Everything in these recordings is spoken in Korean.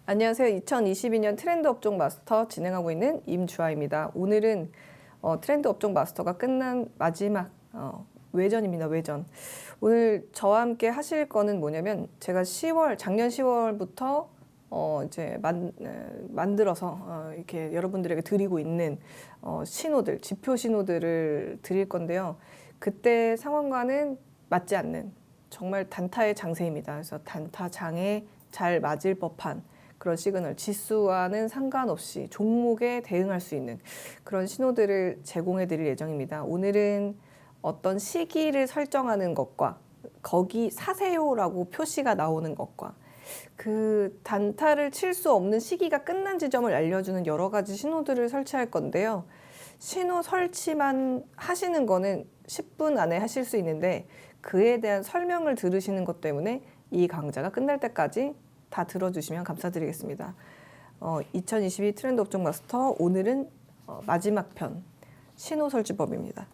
안녕하세요. 2022년 트렌드 업종 마스터 진행하고 있는 임주아입니다. 오늘은 트렌드 업종 마스터가 끝난 마지막 외전입니다. 외전. 오늘 저와 함께 하실 거는 뭐냐면 제가 작년 10월부터 이제 만들어서 이렇게 여러분들에게 드리고 있는 신호들, 지표 신호들을 드릴 건데요. 그때 상황과는 맞지 않는 정말 단타의 장세입니다. 그래서 단타장에 잘 맞을 법한 그런 시그널, 지수와는 상관없이 종목에 대응할 수 있는 그런 신호들을 제공해 드릴 예정입니다. 오늘은 어떤 시기를 설정하는 것과 거기 사세요라고 표시가 나오는 것과 그 단타를 칠 수 없는 시기가 끝난 지점을 알려주는 여러 가지 신호들을 설치할 건데요. 신호 설치만 하시는 거는 10분 안에 하실 수 있는데 그에 대한 설명을 들으시는 것 때문에 이 강좌가 끝날 때까지 다 들어주시면 감사드리겠습니다. 2022 트렌드 업종 마스터 오늘은 마지막 편 신호 설치법입니다.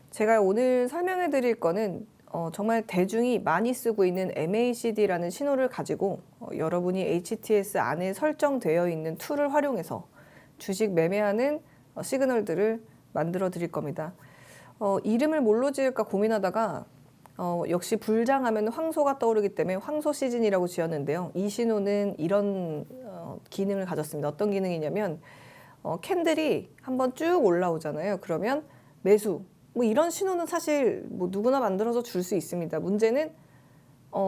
제가 오늘 설명해 드릴 거는 정말 대중이 많이 쓰고 있는 MACD라는 신호를 가지고 여러분이 HTS 안에 설정되어 있는 툴을 활용해서 주식 매매하는 시그널들을 만들어 드릴 겁니다. 이름을 뭘로 지을까 고민하다가 역시 불장하면 황소가 떠오르기 때문에 황소 시즌이라고 지었는데요. 이 신호는 이런 기능을 가졌습니다. 어떤 기능이냐면 캔들이 한번 쭉 올라오잖아요. 그러면 매수, 뭐 이런 신호는 사실 뭐 누구나 만들어서 줄 수 있습니다. 문제는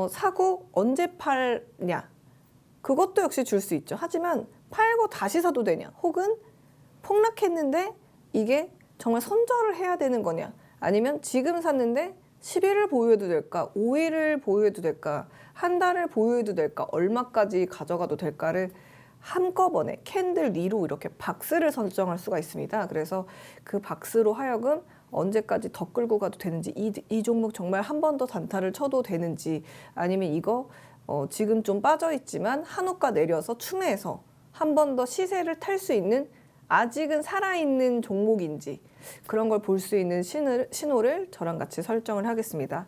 사고 언제 팔냐, 그것도 역시 줄 수 있죠. 하지만 팔고 다시 사도 되냐, 혹은 폭락했는데 이게 정말 손절을 해야 되는 거냐, 아니면 지금 샀는데 10일을 보유해도 될까, 5일을 보유해도 될까, 한 달을 보유해도 될까, 얼마까지 가져가도 될까를 한꺼번에 캔들 리로 이렇게 박스를 설정할 수가 있습니다. 그래서 그 박스로 하여금 언제까지 더 끌고 가도 되는지, 이 종목 정말 한 번 더 단타를 쳐도 되는지, 아니면 이거 지금 좀 빠져 있지만 한호가 내려서 추매해서 한 번 더 시세를 탈 수 있는 아직은 살아있는 종목인지, 그런 걸 볼 수 있는 신호를 저랑 같이 설정을 하겠습니다.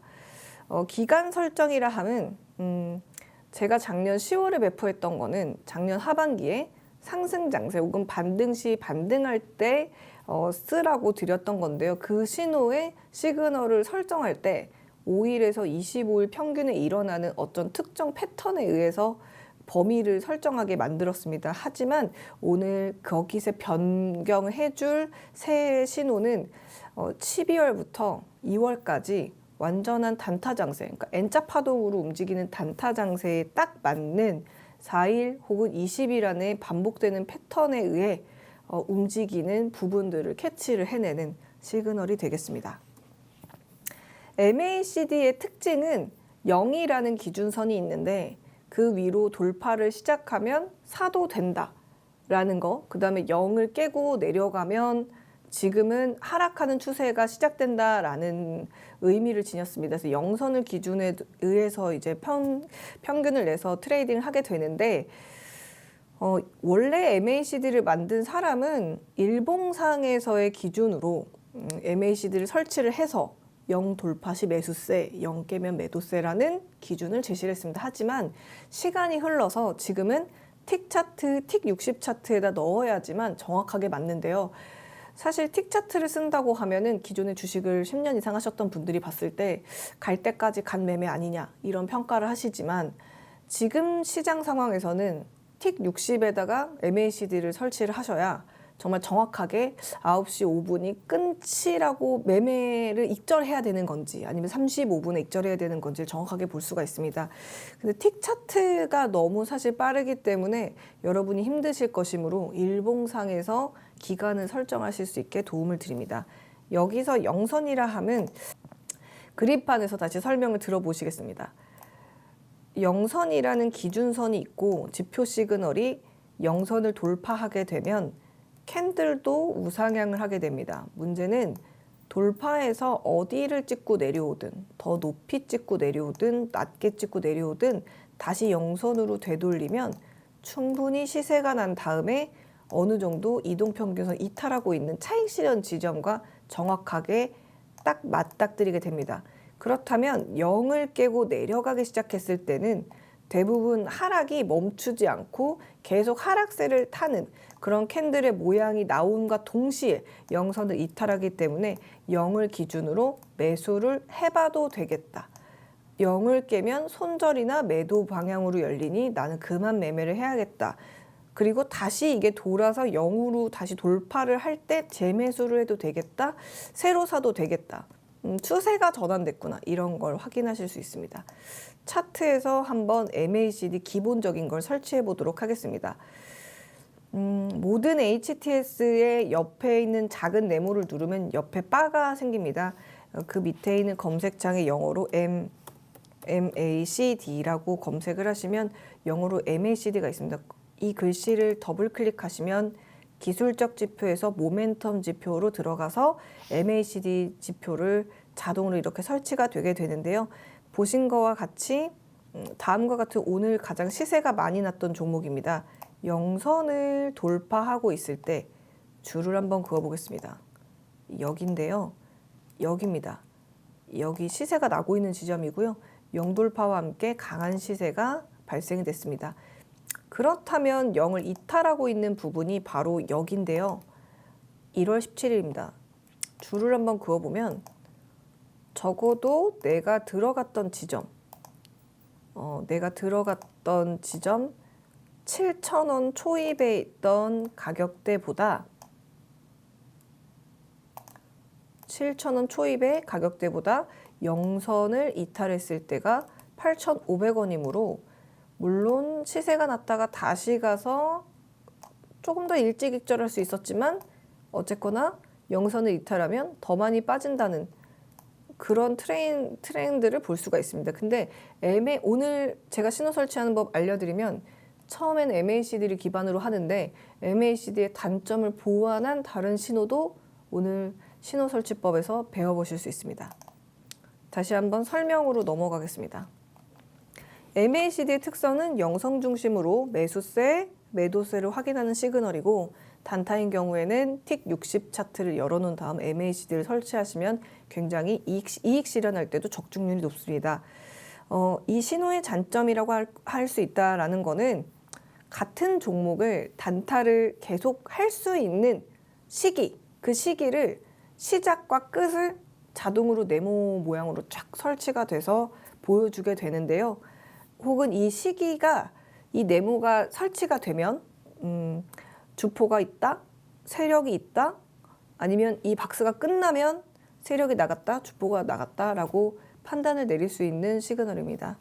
기간 설정이라 함은 제가 작년 10월에 배포했던 거는 작년 하반기에 상승 장세 혹은 반등 시 반등할 때 쓰라고 드렸던 건데요. 그 신호의 시그널을 설정할 때 5일에서 25일 평균에 일어나는 어떤 특정 패턴에 의해서 범위를 설정하게 만들었습니다. 하지만 오늘 거기서 변경해줄 새 신호는 12월부터 2월까지 완전한 단타 장세, 그러니까 N자 파동으로 움직이는 단타 장세에 딱 맞는 4일 혹은 20일 안에 반복되는 패턴에 의해 움직이는 부분들을 캐치를 해내는 시그널이 되겠습니다. MACD의 특징은 0이라는 기준선이 있는데 그 위로 돌파를 시작하면 사도 된다라는 거, 그 다음에 0을 깨고 내려가면 지금은 하락하는 추세가 시작된다라는 의미를 지녔습니다. 그래서 0선을 기준에 의해서 이제 평균을 내서 트레이딩을 하게 되는데 원래 MACD를 만든 사람은 일봉상에서의 기준으로 MACD를 설치를 해서 0 돌파 시 매수세, 0 깨면 매도세라는 기준을 제시를 했습니다. 하지만 시간이 흘러서 지금은 틱 차트, 틱 60 차트에다 넣어야지만 정확하게 맞는데요. 사실 틱 차트를 쓴다고 하면은 기존에 주식을 10년 이상 하셨던 분들이 봤을 때 갈 때까지 간 매매 아니냐, 이런 평가를 하시지만 지금 시장 상황에서는 틱 60에다가 MACD를 설치를 하셔야 정말 정확하게 9시 5분이 끝이라고 매매를 익절해야 되는 건지, 아니면 35분에 익절해야 되는 건지를 정확하게 볼 수가 있습니다. 근데 틱 차트가 너무 사실 빠르기 때문에 여러분이 힘드실 것이므로 일봉상에서 기간을 설정하실 수 있게 도움을 드립니다. 여기서 0선이라 함은 그립판에서 다시 설명을 들어보시겠습니다. 0선이라는 기준선이 있고 지표 시그널이 0선을 돌파하게 되면 캔들도 우상향을 하게 됩니다. 문제는 돌파해서 어디를 찍고 내려오든, 더 높이 찍고 내려오든 낮게 찍고 내려오든 다시 0선으로 되돌리면 충분히 시세가 난 다음에 어느 정도 이동평균선 이탈하고 있는 차익 실현 지점과 정확하게 딱 맞닥뜨리게 됩니다. 그렇다면 0을 깨고 내려가기 시작했을 때는 대부분 하락이 멈추지 않고 계속 하락세를 타는 그런 캔들의 모양이 나온과 동시에 영선을 이탈하기 때문에 0을 기준으로 매수를 해봐도 되겠다. 0을 깨면 손절이나 매도 방향으로 열리니 나는 그만 매매를 해야겠다. 그리고 다시 이게 돌아서 0으로 다시 돌파를 할 때 재매수를 해도 되겠다. 새로 사도 되겠다. 추세가 전환됐구나. 이런 걸 확인하실 수 있습니다. 차트에서 한번 MACD 기본적인 걸 설치해 보도록 하겠습니다. 모든 HTS의 옆에 있는 작은 네모를 누르면 옆에 바가 생깁니다. 그 밑에 있는 검색창에 영어로 MACD라고 검색을 하시면 영어로 MACD가 있습니다. 이 글씨를 더블 클릭하시면 기술적 지표에서 모멘텀 지표로 들어가서 MACD 지표를 자동으로 이렇게 설치가 되게 되는데요. 보신 거와 같이 다음과 같은 오늘 가장 시세가 많이 났던 종목입니다. 영선을 돌파하고 있을 때 줄을 한번 그어 보겠습니다. 여기인데요. 여기입니다. 여기 시세가 나고 있는 지점이고요. 영돌파와 함께 강한 시세가 발생이 됐습니다. 그렇다면 0을 이탈하고 있는 부분이 바로 여기인데요. 1월 17일입니다. 줄을 한번 그어보면 적어도 내가 들어갔던 지점 7,000원 초입에 있던 가격대보다 7,000원 초입의 가격대보다 영선을 이탈했을 때가 8,500원이므로 물론 시세가 났다가 다시 가서 조금 더 일찍 익절할 수 있었지만 어쨌거나 영선을 이탈하면 더 많이 빠진다는 그런 트렌드를 볼 수가 있습니다. 근데 오늘 제가 신호 설치하는 법 알려드리면 처음에는 MACD를 기반으로 하는데 MACD의 단점을 보완한 다른 신호도 오늘 신호 설치법에서 배워보실 수 있습니다. 다시 한번 설명으로 넘어가겠습니다. MACD의 특성은 영성 중심으로 매수세, 매도세를 확인하는 시그널이고 단타인 경우에는 틱 60 차트를 열어놓은 다음 MACD를 설치하시면 굉장히 이익 실현할 때도 적중률이 높습니다. 이 신호의 장점이라고 할 수 있다라는 거는 같은 종목을 단타를 계속 할 수 있는 시기, 그 시기를 시작과 끝을 자동으로 네모 모양으로 쫙 설치가 돼서 보여주게 되는데요. 혹은 이 시기가 이 네모가 설치가 되면 주포가 있다, 세력이 있다, 아니면 이 박스가 끝나면 세력이 나갔다, 주포가 나갔다라고 판단을 내릴 수 있는 시그널입니다.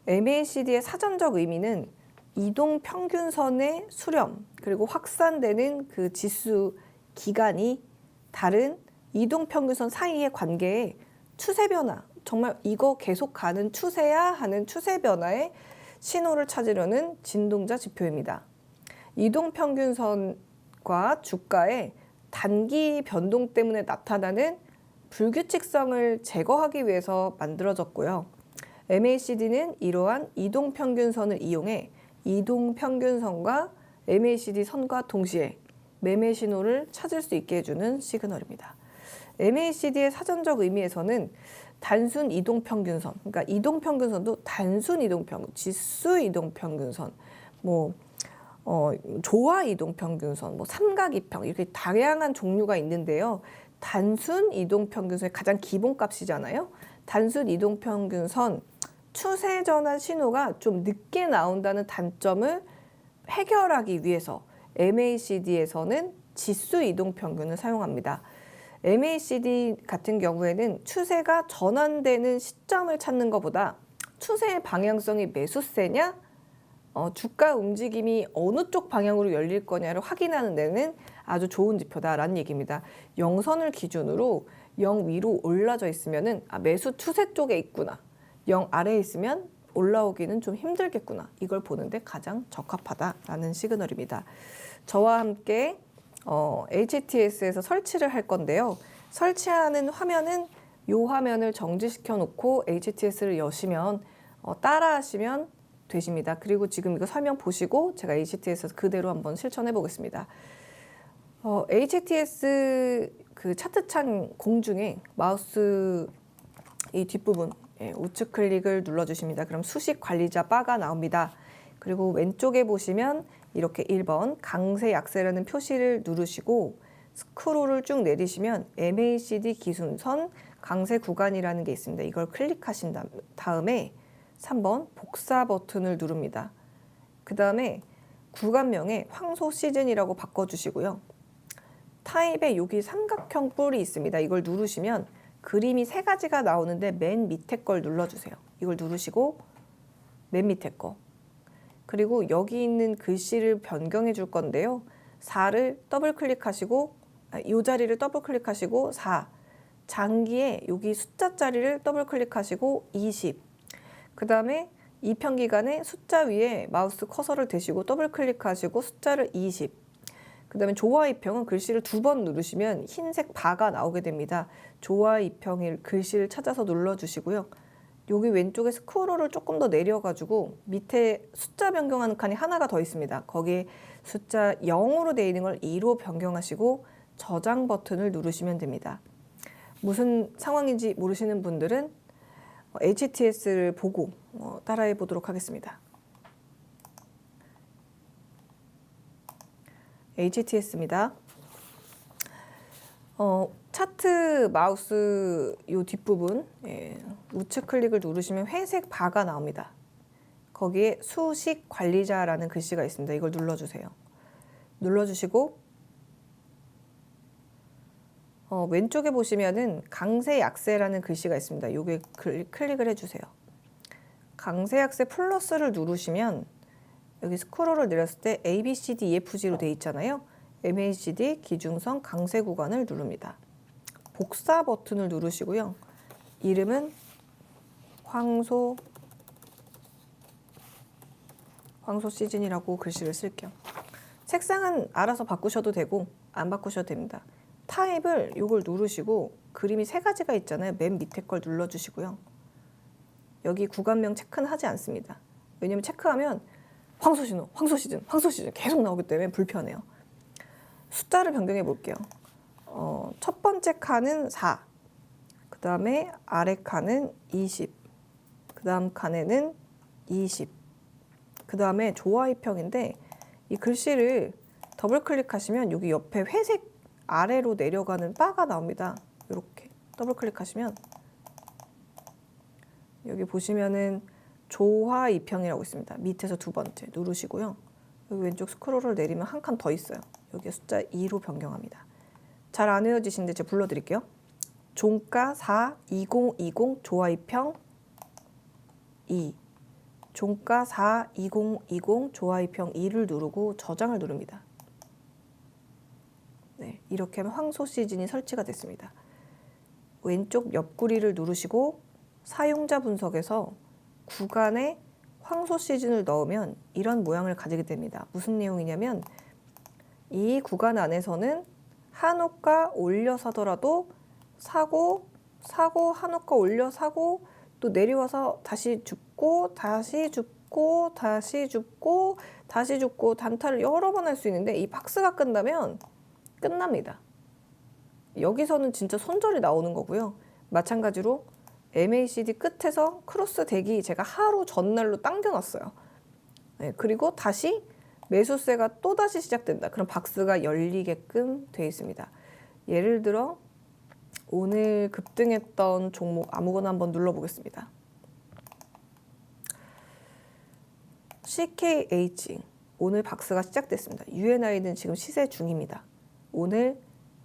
MACD의 사전적 의미는 이동 평균선의 수렴 그리고 확산되는 그 지수 기간이 다른 이동 평균선 사이의 관계에 추세 변화, 정말 이거 계속 가는 추세야 하는 추세 변화의 신호를 찾으려는 진동자 지표입니다. 이동 평균선과 주가의 단기 변동 때문에 나타나는 불규칙성을 제거하기 위해서 만들어졌고요. MACD는 이러한 이동 평균선을 이용해 이동 평균선과 MACD 선과 동시에 매매 신호를 찾을 수 있게 해주는 시그널입니다. MACD의 사전적 의미에서는 단순 이동평균선, 그러니까 이동평균선도 단순 이동평균, 지수 이동평균선, 조화 이동평균선, 삼각이평 이렇게 다양한 종류가 있는데요. 단순 이동평균선의 가장 기본값이잖아요. 단순 이동평균선 추세 전환 신호가 좀 늦게 나온다는 단점을 해결하기 위해서 MACD에서는 지수 이동평균을 사용합니다. MACD 같은 경우에는 추세가 전환되는 시점을 찾는 것보다 추세의 방향성이 매수세냐, 주가 움직임이 어느 쪽 방향으로 열릴 거냐를 확인하는 데는 아주 좋은 지표다라는 얘기입니다. 영선을 기준으로 0 위로 올라져 있으면은 매수 추세 쪽에 있구나. 0 아래에 있으면 올라오기는 좀 힘들겠구나. 이걸 보는데 가장 적합하다라는 시그널입니다. 저와 함께 HTS에서 설치를 할 건데요. 설치하는 화면은 이 화면을 정지시켜 놓고 HTS를 여시면 따라하시면 되십니다. 그리고 지금 이거 설명 보시고 제가 HTS에서 그대로 한번 실천해 보겠습니다. HTS 그 차트창 공중에 마우스 이 뒷부분 예, 우측 클릭을 눌러주십니다. 그럼 수식 관리자 바가 나옵니다. 그리고 왼쪽에 보시면 이렇게 1번 강세 약세라는 표시를 누르시고 스크롤을 쭉 내리시면 MACD 기준선 강세 구간이라는 게 있습니다. 이걸 클릭하신 다음에 3번 복사 버튼을 누릅니다. 그 다음에 구간명에 황소 시즌이라고 바꿔주시고요. 타입에 여기 삼각형 뿔이 있습니다. 이걸 누르시면 그림이 3가지가 나오는데 맨 밑에 걸 눌러주세요. 이걸 누르시고 맨 밑에 거. 그리고 여기 있는 글씨를 변경해 줄 건데요. 4를 더블 클릭하시고 이 자리를 더블 클릭하시고 4. 장기에 여기 숫자 자리를 더블 클릭하시고 20. 그 다음에 이평 기간에 숫자 위에 마우스 커서를 대시고 더블 클릭하시고 숫자를 20. 그 다음에 조화 이평은 글씨를 2번 누르시면 흰색 바가 나오게 됩니다. 조화 이평의 글씨를 찾아서 눌러주시고요. 여기 왼쪽에 스크롤을 조금 더 내려가지고 밑에 숫자 변경하는 칸이 하나가 더 있습니다. 거기에 숫자 0으로 되어 있는 걸 2로 변경하시고 저장 버튼을 누르시면 됩니다. 무슨 상황인지 모르시는 분들은 HTS를 보고 따라해 보도록 하겠습니다. HTS입니다. 차트 마우스 요 뒷부분 우측 클릭을 누르시면 회색 바가 나옵니다. 거기에 수식 관리자라는 글씨가 있습니다. 이걸 눌러주세요. 눌러주시고 왼쪽에 보시면은 강세 약세라는 글씨가 있습니다. 요게 클릭을 해주세요. 강세 약세 플러스를 누르시면 여기 스크롤을 내렸을 때 A, B, C, D, E, F, G로 되어 있잖아요. MACD 기준선 강세 구간을 누릅니다. 복사 버튼을 누르시고요. 이름은 황소 시즌이라고 글씨를 쓸게요. 색상은 알아서 바꾸셔도 되고 안 바꾸셔도 됩니다. 타입을 이걸 누르시고 그림이 3가지가 있잖아요. 맨 밑에 걸 눌러주시고요. 여기 구간명 체크는 하지 않습니다. 왜냐면 체크하면 황소 시즌 계속 나오기 때문에 불편해요. 숫자를 변경해 볼게요. 첫 번째 칸은 4, 그 다음에 아래 칸은 20, 그 다음 칸에는 20, 그 다음에 조화 이평인데 이 글씨를 더블 클릭하시면 여기 옆에 회색 아래로 내려가는 바가 나옵니다. 이렇게 더블 클릭하시면 여기 보시면은 조화 이평이라고 있습니다. 밑에서 2번째 누르시고요. 여기 왼쪽 스크롤을 내리면 한 칸 더 있어요. 여기 숫자 2로 변경합니다. 잘 안 외워지시는데 제가 불러드릴게요. 종가 4 2020 조화 이평 2, 종가 4 2020 조화 이평 2를 누르고 저장을 누릅니다. 네, 이렇게 하면 황소 시즌이 설치가 됐습니다. 왼쪽 옆구리를 누르시고 사용자 분석에서 구간에 황소 시즌을 넣으면 이런 모양을 가지게 됩니다. 무슨 내용이냐면 이 구간 안에서는 한호가 올려 사더라도 사고 한호가 올려 사고 또 내려와서 다시 죽고 다시 죽고 다시 죽고 다시 죽고 단타를 여러 번 할 수 있는데 이 박스가 끝나면 끝납니다. 여기서는 진짜 손절이 나오는 거고요. 마찬가지로 MACD 끝에서 크로스 대기 제가 하루 전날로 당겨놨어요. 네, 그리고 다시 매수세가 또다시 시작된다. 그럼 박스가 열리게끔 되어 있습니다. 예를 들어 오늘 급등했던 종목 아무거나 한번 눌러보겠습니다. CKH 오늘 박스가 시작됐습니다. UNI는 지금 시세 중입니다. 오늘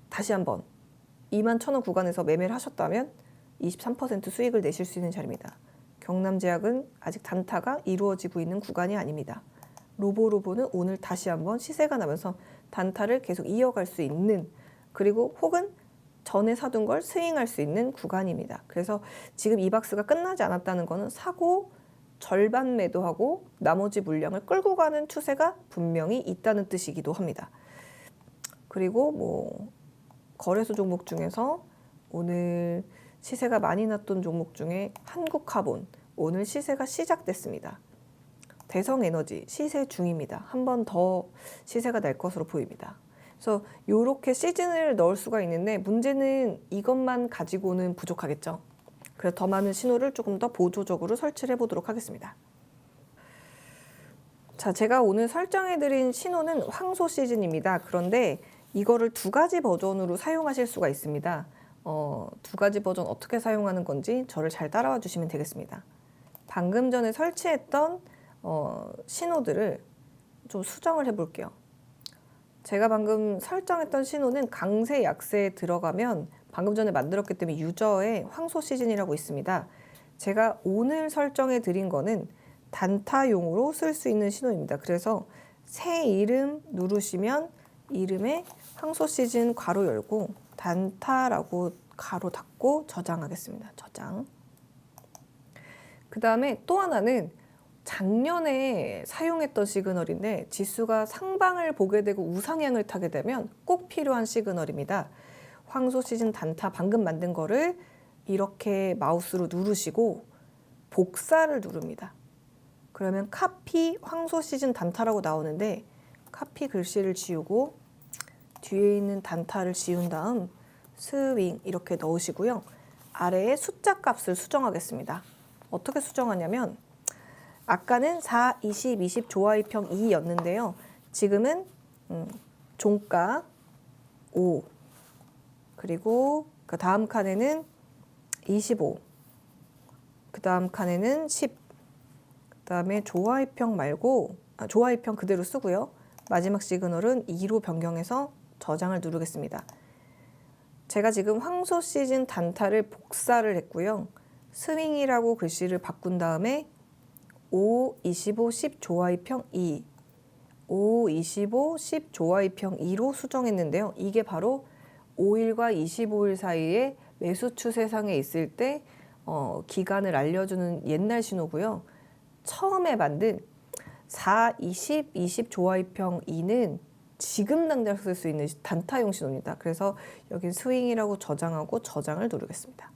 다시 한번 21,000원 구간에서 매매를 하셨다면 23% 수익을 내실 수 있는 자리입니다. 경남제약은 아직 단타가 이루어지고 있는 구간이 아닙니다. 로보는 오늘 다시 한번 시세가 나면서 단타를 계속 이어갈 수 있는 그리고 혹은 전에 사둔 걸 스윙할 수 있는 구간입니다. 그래서 지금 이 박스가 끝나지 않았다는 것은 사고 절반 매도하고 나머지 물량을 끌고 가는 추세가 분명히 있다는 뜻이기도 합니다. 그리고 뭐 거래소 종목 중에서 오늘 시세가 많이 났던 종목 중에 한국카본 오늘 시세가 시작됐습니다. 대성에너지 시세 중입니다. 한 번 더 시세가 날 것으로 보입니다. 그래서 이렇게 시즌을 넣을 수가 있는데 문제는 이것만 가지고는 부족하겠죠. 그래서 더 많은 신호를 조금 더 보조적으로 설치를 해보도록 하겠습니다. 자, 제가 오늘 설정해드린 신호는 황소 시즌입니다. 그런데 이거를 두 가지 버전으로 사용하실 수가 있습니다. 두 가지 버전 어떻게 사용하는 건지 저를 잘 따라와 주시면 되겠습니다. 방금 전에 설치했던 신호들을 좀 수정을 해볼게요. 제가 방금 설정했던 신호는 강세, 약세에 들어가면 방금 전에 만들었기 때문에 유저의 황소 시즌이라고 있습니다. 제가 오늘 설정해 드린 거는 단타용으로 쓸 수 있는 신호입니다. 그래서 새 이름 누르시면 이름에 황소 시즌 괄호 열고 단타라고 가로 닫고 저장하겠습니다. 저장. 그 다음에 또 하나는 작년에 사용했던 시그널인데 지수가 상방을 보게 되고 우상향을 타게 되면 꼭 필요한 시그널입니다. 황소 시즌 단타 방금 만든 거를 이렇게 마우스로 누르시고 복사를 누릅니다. 그러면 카피 황소 시즌 단타라고 나오는데 카피 글씨를 지우고 뒤에 있는 단타를 지운 다음 스윙 이렇게 넣으시고요. 아래에 숫자 값을 수정하겠습니다. 어떻게 수정하냐면 아까는 4, 20, 20 조합입형 2였는데요. 지금은 종가 5 그리고 그 다음 칸에는 25 그 다음 칸에는 10 그 다음에 조합입형 말고 조합입형 그대로 쓰고요. 마지막 시그널은 2로 변경해서 저장을 누르겠습니다. 제가 지금 황소 시즌 단타를 복사를 했고요. 스윙이라고 글씨를 바꾼 다음에 5, 25, 10 조합입형 2 5, 25, 10 조합입형 2로 수정했는데요. 이게 바로 5일과 25일 사이에 매수 추세상에 있을 때 기간을 알려주는 옛날 신호고요. 처음에 만든 4, 20, 20 조합입형 2는 지금 당장 쓸 수 있는 단타용 신호입니다. 그래서 여긴 스윙이라고 저장하고 저장을 누르겠습니다.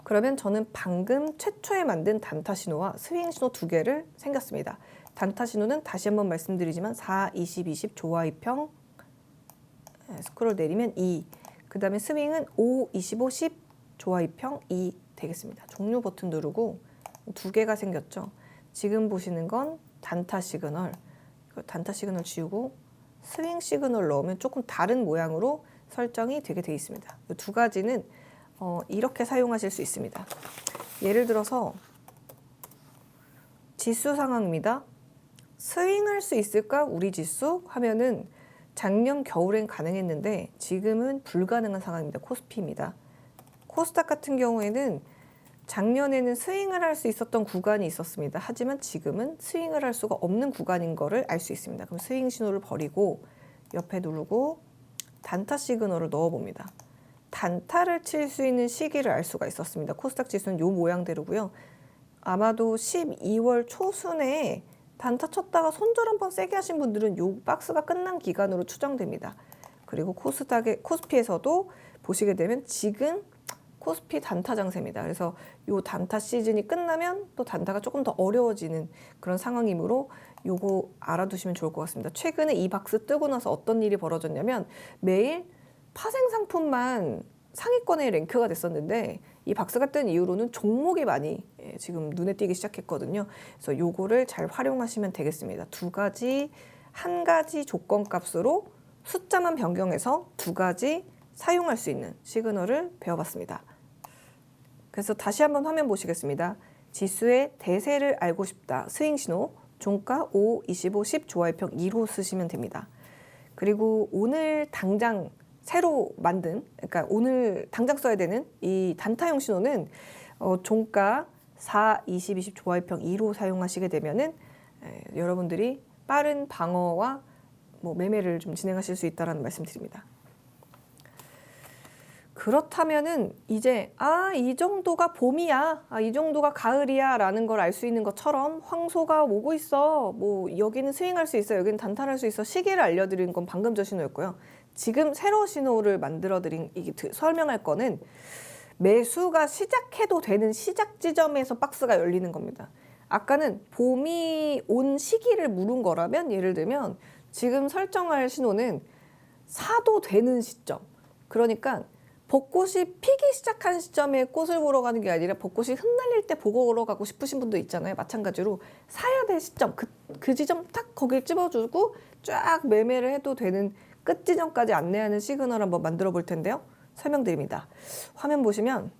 그러면 저는 방금 최초에 만든 단타 신호와 스윙 신호 두 개를 생겼습니다. 단타 신호는 다시 한번 말씀드리지만 4, 20, 20 조합입형 스크롤 내리면 2. 그 다음에 스윙은 5, 25, 10 조합입형 2 되겠습니다. 종료 버튼 누르고 두 개가 생겼죠. 지금 보시는 건 단타 시그널. 단타 시그널 지우고 스윙 시그널 넣으면 조금 다른 모양으로 설정이 되게 돼 있습니다. 이 두 가지는 이렇게 사용하실 수 있습니다. 예를 들어서 지수 상황입니다. 스윙할 수 있을까? 우리 지수? 하면은 작년 겨울엔 가능했는데 지금은 불가능한 상황입니다. 코스피입니다. 코스닥 같은 경우에는 작년에는 스윙을 할 수 있었던 구간이 있었습니다. 하지만 지금은 스윙을 할 수가 없는 구간인 거를 알 수 있습니다. 그럼 스윙 신호를 버리고 옆에 누르고 단타 시그널을 넣어봅니다. 단타를 칠 수 있는 시기를 알 수가 있었습니다. 코스닥 지수는 이 모양대로고요. 아마도 12월 초순에 단타 쳤다가 손절 한번 세게 하신 분들은 이 박스가 끝난 기간으로 추정됩니다. 그리고 코스피에서도 보시게 되면 지금 코스피 단타 장세입니다. 그래서 이 단타 시즌이 끝나면 또 단타가 조금 더 어려워지는 그런 상황이므로 요거 알아두시면 좋을 것 같습니다. 최근에 이 박스 뜨고 나서 어떤 일이 벌어졌냐면 매일 파생 상품만 상위권에 랭크가 됐었는데 이 박스가 뜬 이후로는 종목이 많이 지금 눈에 띄기 시작했거든요. 그래서 요거를 잘 활용하시면 되겠습니다. 두 가지, 한 가지 조건 값으로 숫자만 변경해서 두 가지 사용할 수 있는 시그널을 배워봤습니다. 그래서 다시 한번 화면 보시겠습니다. 지수의 대세를 알고 싶다. 스윙 신호, 종가 5, 25, 10 조합입형 2로 쓰시면 됩니다. 그리고 오늘 당장 새로 만든, 그러니까 오늘 당장 써야 되는 이 단타용 신호는 종가 4, 20, 20 조합입형 2로 사용하시게 되면은 여러분들이 빠른 방어와 매매를 좀 진행하실 수 있다는 말씀드립니다. 그렇다면은 이제 이 정도가 봄이야, 이 정도가 가을이야 라는 걸 알 수 있는 것처럼 황소가 오고 있어, 여기는 스윙할 수 있어, 여기는 단타할 수 있어, 시기를 알려드린 건 방금 저 신호였고요. 지금 새로 신호를 만들어드린 설명할 거는 매수가 시작해도 되는 시작 지점에서 박스가 열리는 겁니다. 아까는 봄이 온 시기를 물은 거라면 예를 들면 지금 설정할 신호는 사도 되는 시점, 그러니까 벚꽃이 피기 시작한 시점에 꽃을 보러 가는 게 아니라 벚꽃이 흩날릴 때 보러 가고 싶으신 분도 있잖아요. 마찬가지로 사야 될 시점, 그 지점 딱 거길 찝어주고 쫙 매매를 해도 되는 끝 지점까지 안내하는 시그널 한번 만들어 볼 텐데요. 설명드립니다. 화면 보시면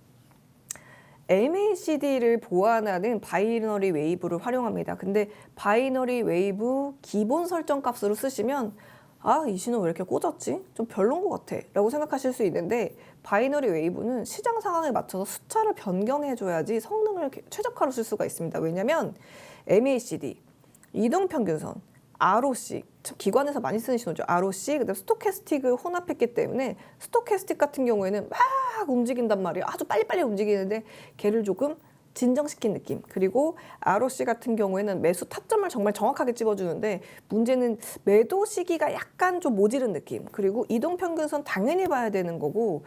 MACD를 보완하는 바이너리 웨이브를 활용합니다. 근데 바이너리 웨이브 기본 설정 값으로 쓰시면 이 신호 왜 이렇게 꽂았지? 좀 별론 것 같아 라고 생각하실 수 있는데 바이너리 웨이브는 시장 상황에 맞춰서 숫자를 변경해줘야지 성능을 최적화로 쓸 수가 있습니다. 왜냐하면 MACD, 이동평균선, ROC, 기관에서 많이 쓰는 신호죠. ROC, 그다음 스토캐스틱을 혼합했기 때문에 스토캐스틱 같은 경우에는 막 움직인단 말이에요. 아주 빨리빨리 움직이는데 걔를 조금 진정시킨 느낌. 그리고 ROC 같은 경우에는 매수 타점을 정말 정확하게 찝어주는데 문제는 매도 시기가 약간 좀 모지른 느낌. 그리고 이동평균선 당연히 봐야 되는 거고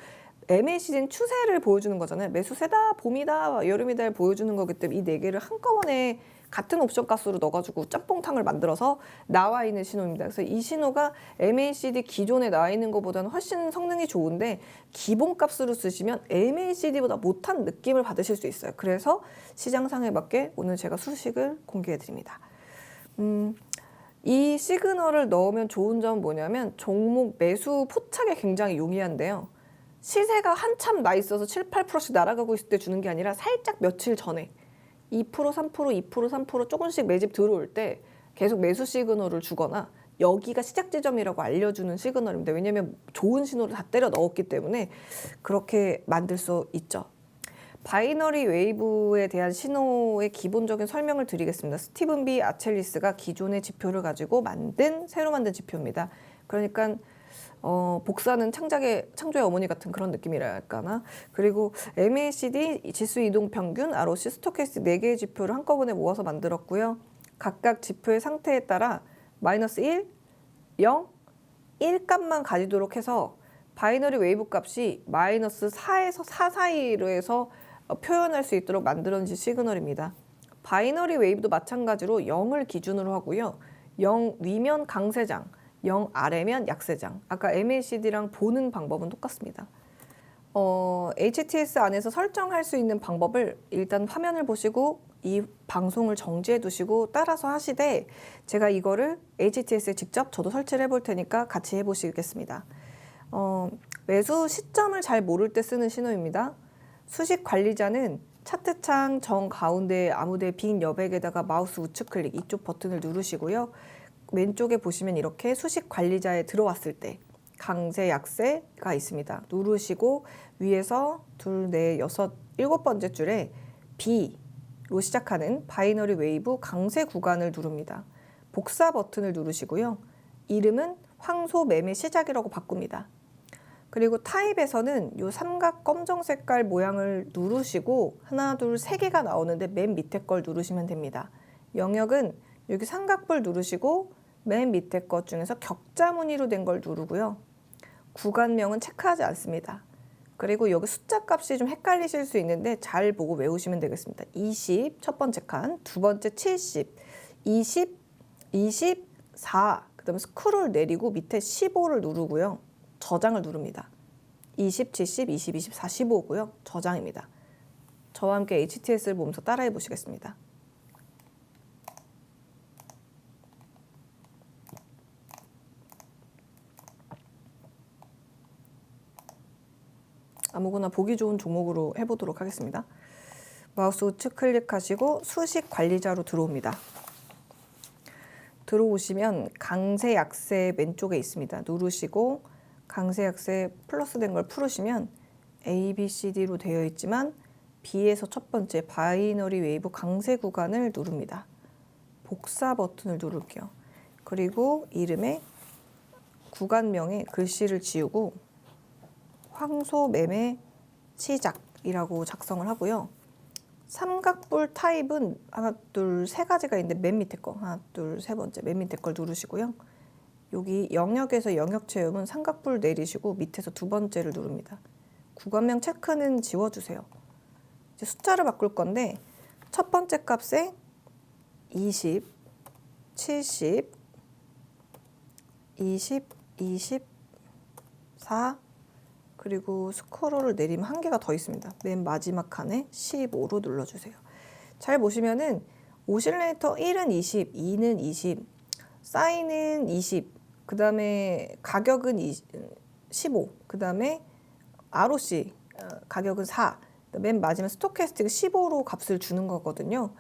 MACD는 추세를 보여주는 거잖아요. 매수세다, 봄이다, 여름이다를 보여주는 거기 때문에 이 네 개를 한꺼번에 같은 옵션 값으로 넣어가지고 짬뽕탕을 만들어서 나와 있는 신호입니다. 그래서 이 신호가 MACD 기존에 나와 있는 것보다는 훨씬 성능이 좋은데 기본 값으로 쓰시면 MACD보다 못한 느낌을 받으실 수 있어요. 그래서 시장상에 맞게 오늘 제가 수식을 공개해 드립니다. 이 시그널을 넣으면 좋은 점은 뭐냐면 종목 매수 포착에 굉장히 용이한데요. 시세가 한참 나 있어서 7, 8%씩 날아가고 있을 때 주는 게 아니라 살짝 며칠 전에 2%, 3%, 2%, 3% 조금씩 매집 들어올 때 계속 매수 시그널을 주거나 여기가 시작 지점이라고 알려주는 시그널입니다. 왜냐하면 좋은 신호를 다 때려 넣었기 때문에 그렇게 만들 수 있죠. 바이너리 웨이브에 대한 신호의 기본적인 설명을 드리겠습니다. 스티븐 B. 아첼리스가 기존의 지표를 가지고 새로 만든 지표입니다. 그러니까 복사는 창조의 어머니 같은 그런 느낌이랄까나. 그리고 MACD, 지수 이동 평균, ROC, 스토캐스틱 4개의 지표를 한꺼번에 모아서 만들었고요. 각각 지표의 상태에 따라 마이너스 1, 0, 1 값만 가지도록 해서 바이너리 웨이브 값이 마이너스 4에서 4 사이로 해서 표현할 수 있도록 만들어진 시그널입니다. 바이너리 웨이브도 마찬가지로 0을 기준으로 하고요. 0 위면 강세장, 0 아래면 약세장. 아까 MACD랑 보는 방법은 똑같습니다. HTS 안에서 설정할 수 있는 방법을 일단 화면을 보시고 이 방송을 정지해 두시고 따라서 하시되 제가 이거를 HTS에 직접 저도 설치를 해볼 테니까 같이 해보시겠습니다. 매수 시점을 잘 모를 때 쓰는 신호입니다. 수식 관리자는 차트창 정 가운데 아무데 빈 여백에다가 마우스 우측 클릭 이쪽 버튼을 누르시고요. 왼쪽에 보시면 이렇게 수식 관리자에 들어왔을 때 강세, 약세가 있습니다. 누르시고 위에서 2, 4, 6, 7번째 줄에 B로 시작하는 바이너리 웨이브 강세 구간을 누릅니다. 복사 버튼을 누르시고요. 이름은 황소 매매 시작이라고 바꿉니다. 그리고 타입에서는 이 삼각 검정 색깔 모양을 누르시고 하나, 둘, 세 개가 나오는데 맨 밑에 걸 누르시면 됩니다. 영역은 여기 삼각뿔 누르시고 맨 밑에 것 중에서 격자 무늬로 된 걸 누르고요. 구간명은 체크하지 않습니다. 그리고 여기 숫자 값이 좀 헷갈리실 수 있는데 잘 보고 외우시면 되겠습니다. 20 첫 번째 칸, 두 번째 70, 20, 24, 그 다음에 스크롤 내리고 밑에 15를 누르고요. 저장을 누릅니다. 20, 70, 20, 24, 15고요. 저장입니다. 저와 함께 HTS를 보면서 따라해 보시겠습니다. 아무거나 보기 좋은 종목으로 해보도록 하겠습니다. 마우스 우측 클릭하시고 수식 관리자로 들어옵니다. 들어오시면 강세, 약세 왼쪽에 있습니다. 누르시고 강세, 약세 플러스 된 걸 풀으시면 A, B, C, D로 되어 있지만 B에서 첫 번째 바이너리 웨이브 강세 구간을 누릅니다. 복사 버튼을 누를게요. 그리고 이름에 구간명에 글씨를 지우고 황소 매매 시작이라고 작성을 하고요. 삼각뿔 타입은 하나, 둘, 세 가지가 있는데 맨 밑에 거 하나, 둘, 세 번째 맨 밑에 걸 누르시고요. 여기 영역에서 영역 채움은 삼각뿔 내리시고 밑에서 두 번째를 누릅니다. 구간명 체크는 지워주세요. 이제 숫자를 바꿀 건데 첫 번째 값에 20, 70, 20, 24 그리고 스크롤을 내리면 한 개가 더 있습니다. 맨 마지막 칸에 15로 눌러주세요. 잘 보시면은 오실레이터 1은 20, 2는 20, 사인은 20, 그 다음에 가격은 15, 그 다음에 ROC 가격은 4, 맨 마지막 스토캐스틱 15로 값을 주는 거거든요.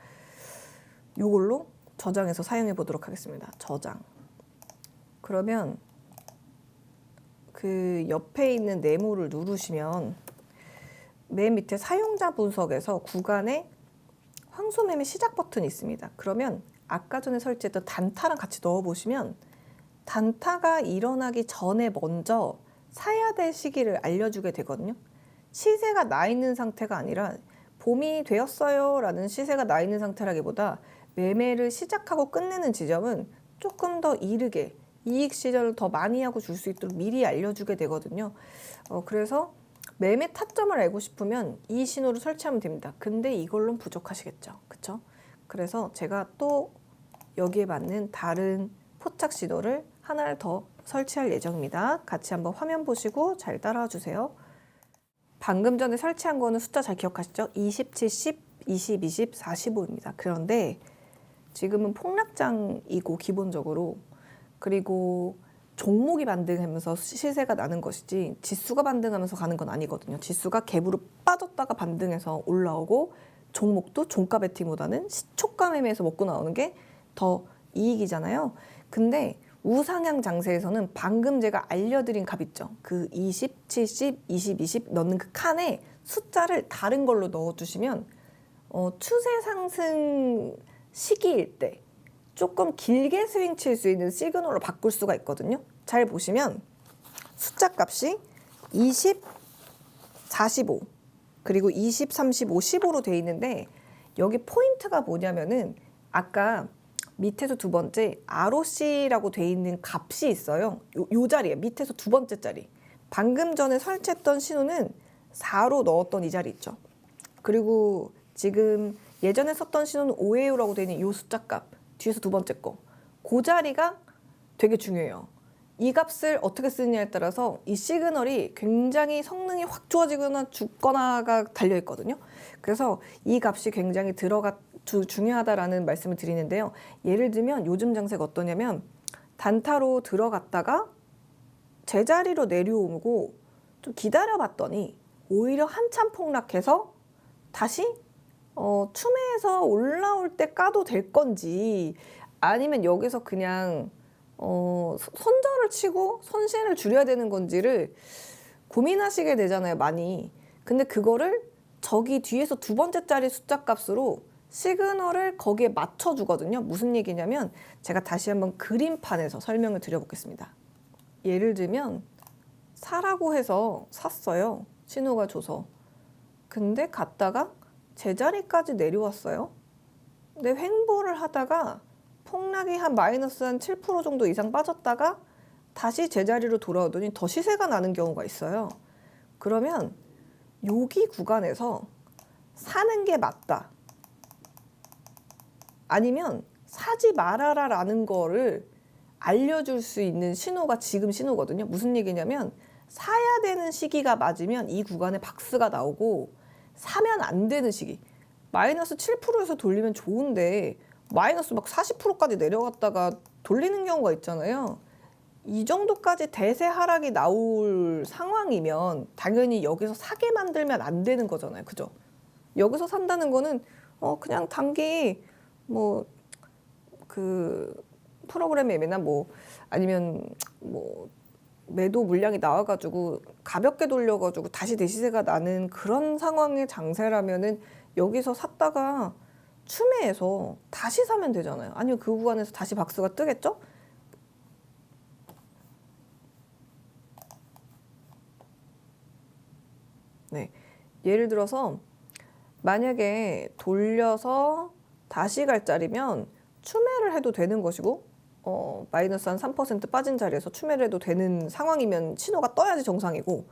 이걸로 저장해서 사용해 보도록 하겠습니다. 저장. 그러면 그 옆에 있는 네모를 누르시면 맨 밑에 사용자 분석에서 구간에 황소매매 시작 버튼이 있습니다. 그러면 아까 전에 설치했던 단타랑 같이 넣어보시면 단타가 일어나기 전에 먼저 사야 될 시기를 알려주게 되거든요. 시세가 나 있는 상태가 아니라 봄이 되었어요 라는 시세가 나 있는 상태라기보다 매매를 시작하고 끝내는 지점은 조금 더 이르게 이익 시절을 더 많이 하고 줄 수 있도록 미리 알려주게 되거든요. 그래서 매매 타점을 알고 싶으면 이 신호를 설치하면 됩니다. 근데 이걸로는 부족하시겠죠. 그쵸? 그래서 제가 또 여기에 맞는 다른 포착 신호를 하나를 더 설치할 예정입니다. 같이 한번 화면 보시고 잘 따라와 주세요. 방금 전에 설치한 거는 숫자 잘 기억하시죠? 20, 70, 20, 20, 45입니다. 그런데 지금은 폭락장이고 기본적으로 그리고 종목이 반등하면서 시세가 나는 것이지 지수가 반등하면서 가는 건 아니거든요. 지수가 갭으로 빠졌다가 반등해서 올라오고 종목도 종가 베팅보다는 시초가 매매에서 먹고 나오는 게 더 이익이잖아요. 근데 우상향 장세에서는 방금 제가 알려드린 값 있죠. 그 20, 70, 20, 20 넣는 그 칸에 숫자를 다른 걸로 넣어주시면 추세 상승 시기일 때 조금 길게 스윙 칠 수 있는 시그널로 바꿀 수가 있거든요. 잘 보시면 숫자 값이 20, 45 그리고 20, 35, 15로 돼 있는데 여기 포인트가 뭐냐면은 아까 밑에서 두 번째 ROC라고 돼 있는 값이 있어요. 요 자리에 밑에서 두 번째 자리. 방금 전에 설치했던 신호는 4로 넣었던 이 자리 있죠. 그리고 지금 예전에 썼던 신호는 5AU라고 돼 있는 요 숫자 값. 뒤에서 두 번째 거. 그 자리가 되게 중요해요. 이 값을 어떻게 쓰느냐에 따라서 이 시그널이 굉장히 성능이 확 좋아지거나 죽거나가 달려 있거든요. 그래서 이 값이 굉장히 중요하다라는 말씀을 드리는데요. 예를 들면 요즘 장세가 어떠냐면 단타로 들어갔다가 제자리로 내려오고 좀 기다려봤더니 오히려 한참 폭락해서 다시 추매해서 올라올 때 까도 될 건지 아니면 여기서 그냥 손절을 치고 손실을 줄여야 되는 건지를 고민하시게 되잖아요, 많이. 근데 그거를 저기 뒤에서 두 번째 자리 숫자 값으로 시그널을 거기에 맞춰주거든요. 무슨 얘기냐면 제가 다시 한번 그림판에서 설명을 드려보겠습니다. 예를 들면 사라고 해서 샀어요. 신호가 줘서. 근데 갔다가 제자리까지 내려왔어요. 근데 횡보를 하다가 폭락이 한 마이너스 한 7% 정도 이상 빠졌다가 다시 제자리로 돌아오더니 더 시세가 나는 경우가 있어요. 그러면 여기 구간에서 사는 게 맞다. 아니면 사지 말아라 라는 거를 알려줄 수 있는 신호가 지금 신호거든요. 무슨 얘기냐면 사야 되는 시기가 맞으면 이 구간에 박스가 나오고 사면 안 되는 시기. 마이너스 7%에서 돌리면 좋은데 마이너스 막 40%까지 내려갔다가 돌리는 경우가 있잖아요. 이 정도까지 대세 하락이 나올 상황이면 당연히 여기서 사게 만들면 안 되는 거잖아요. 그죠? 여기서 산다는 거는 그냥 단기 뭐 그 프로그램 매매나 뭐 아니면 뭐 매도 물량이 나와가지고 가볍게 돌려가지고 다시 대시세가 나는 그런 상황의 장세라면은 여기서 샀다가 추매해서 다시 사면 되잖아요. 아니면 그 구간에서 다시 박스가 뜨겠죠? 네. 예를 들어서 만약에 돌려서 다시 갈 자리면 추매를 해도 되는 것이고 마이너스 한 3% 빠진 자리에서 추매를 해도 되는 상황이면 신호가 떠야지 정상이고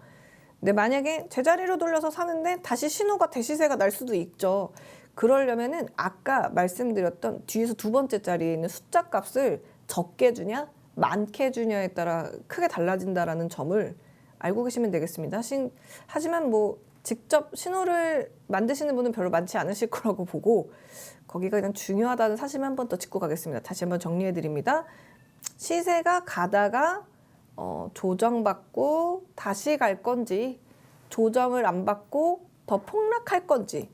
근데 만약에 제자리로 돌려서 사는데 다시 신호가 대시세가 날 수도 있죠. 그러려면은 아까 말씀드렸던 뒤에서 두 번째 자리에 있는 숫자 값을 적게 주냐 많게 주냐에 따라 크게 달라진다라는 점을 알고 계시면 되겠습니다. 하지만 뭐 직접 신호를 만드시는 분은 별로 많지 않으실 거라고 보고 거기가 그냥 중요하다는 사실만 한 번 더 짚고 가겠습니다. 다시 한번 정리해 드립니다. 시세가 가다가 조정받고 다시 갈 건지 조정을 안 받고 더 폭락할 건지